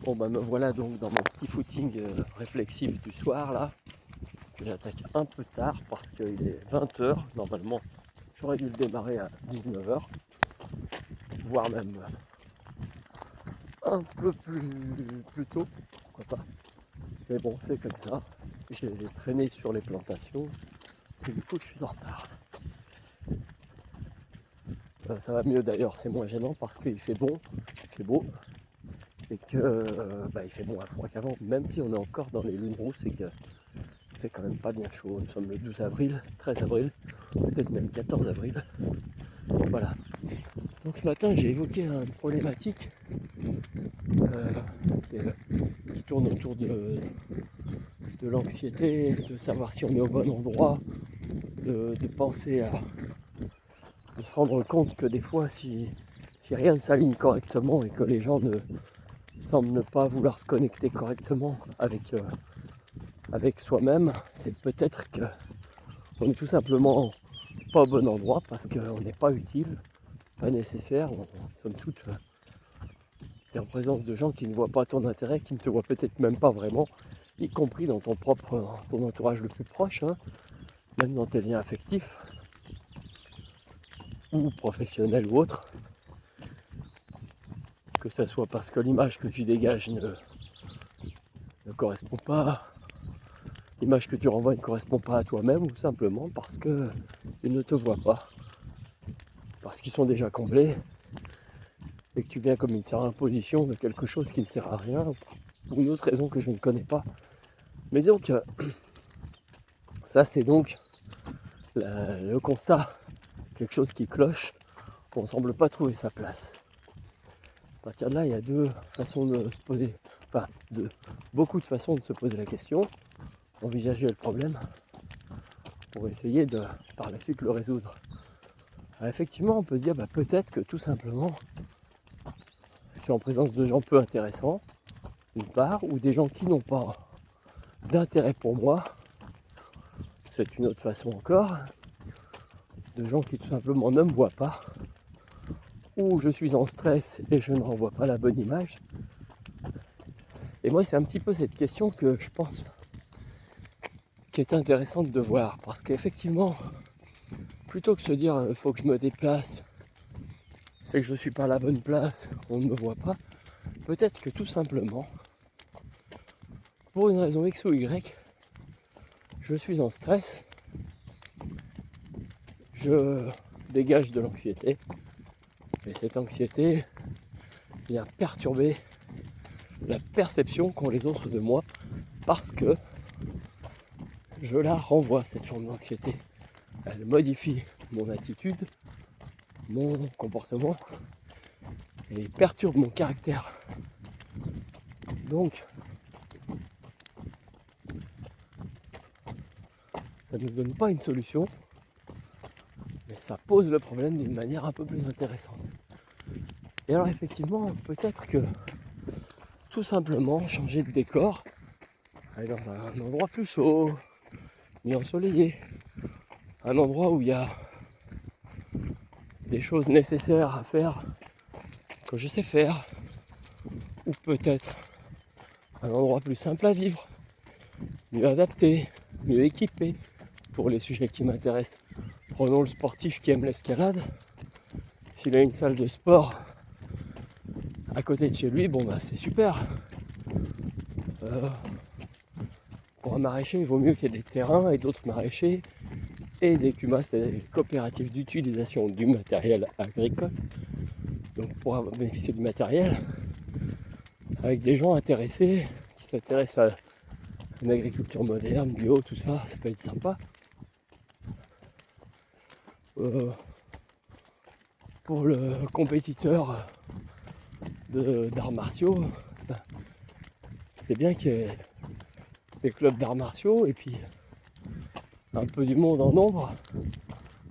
Bon bah me voilà donc dans mon petit footing réflexif du soir là. J'attaque un peu tard parce qu'il est 20 h. Normalement j'aurais dû le démarrer à 19 h, voire même un peu plus tôt, pourquoi pas. Mais bon, c'est comme ça. J'ai traîné sur les plantations et du coup je suis en retard. Ça va mieux d'ailleurs, c'est moins gênant parce qu'il fait bon, il fait beau et que il fait moins froid qu'avant, même si on est encore dans les lunes rousses et que fait quand même pas bien chaud. Nous sommes le 12 avril, 13 avril, peut-être même 14 avril. Voilà. Donc ce matin j'ai évoqué une problématique qui tourne autour de l'anxiété, de savoir si on est au bon endroit, de penser à de se rendre compte que des fois si rien ne s'aligne correctement et que les gens ne semblent ne pas vouloir se connecter correctement avec soi-même, c'est peut-être qu'on est tout simplement pas au bon endroit parce qu'on n'est pas utile, pas nécessaire, somme toute t'es en présence de gens qui ne voient pas ton intérêt, qui ne te voient peut-être même pas vraiment, y compris dans ton entourage le plus proche, hein, même dans tes liens affectifs ou professionnels ou autres, que ce soit parce que l'image que tu dégages ne correspond pas, l'image que tu renvoies ne correspond pas à toi-même, ou simplement parce qu'ils ne te voient pas, parce qu'ils sont déjà comblés et que tu viens comme une imposition de quelque chose qui ne sert à rien, pour une autre raison que je ne connais pas. Mais donc, ça c'est donc le constat, quelque chose qui cloche, on ne semble pas trouver sa place. À partir de là, il y a deux façons de se poser, beaucoup de façons de se poser la question, envisager le problème pour essayer de par la suite le résoudre. Alors effectivement, on peut se dire peut-être que tout simplement, je suis en présence de gens peu intéressants, d'une part, ou des gens qui n'ont pas d'intérêt pour moi, c'est une autre façon encore, de gens qui tout simplement ne me voient pas, ou je suis en stress et je ne renvoie pas la bonne image. Et moi, c'est un petit peu cette question que je pense qui est intéressante de voir, parce qu'effectivement, plutôt que de se dire il faut que je me déplace, c'est que je ne suis pas à la bonne place, on ne me voit pas, peut-être que tout simplement, pour une raison X ou Y, je suis en stress, je dégage de l'anxiété, et cette anxiété vient perturber la perception qu'ont les autres de moi, parce que je la renvoie, cette forme d'anxiété. Elle modifie mon attitude, mon comportement, et perturbe mon caractère. Donc, ça ne nous donne pas une solution, mais ça pose le problème d'une manière un peu plus intéressante. Et alors effectivement, peut-être que tout simplement changer de décor, aller dans un endroit plus chaud, mieux ensoleillé, un endroit où il y a des choses nécessaires à faire que je sais faire, ou peut-être un endroit plus simple à vivre, mieux adapté, mieux équipé pour les sujets qui m'intéressent. Prenons le sportif qui aime l'escalade. S'il a une salle de sport à côté de chez lui, c'est super. Pour un maraîcher, il vaut mieux qu'il y ait des terrains et d'autres maraîchers et des CUMA, c'est-à-dire des coopératives d'utilisation du matériel agricole. Donc pour bénéficier du matériel, avec des gens intéressés, qui s'intéressent à une agriculture moderne, bio, tout ça, ça peut être sympa. Pour le compétiteur d'arts martiaux, c'est bien qu'il y ait des clubs d'arts martiaux et puis un peu du monde en nombre,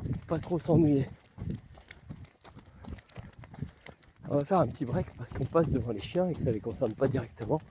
pour pas trop s'ennuyer. On va faire un petit break parce qu'on passe devant les chiens et que ça les concerne pas directement.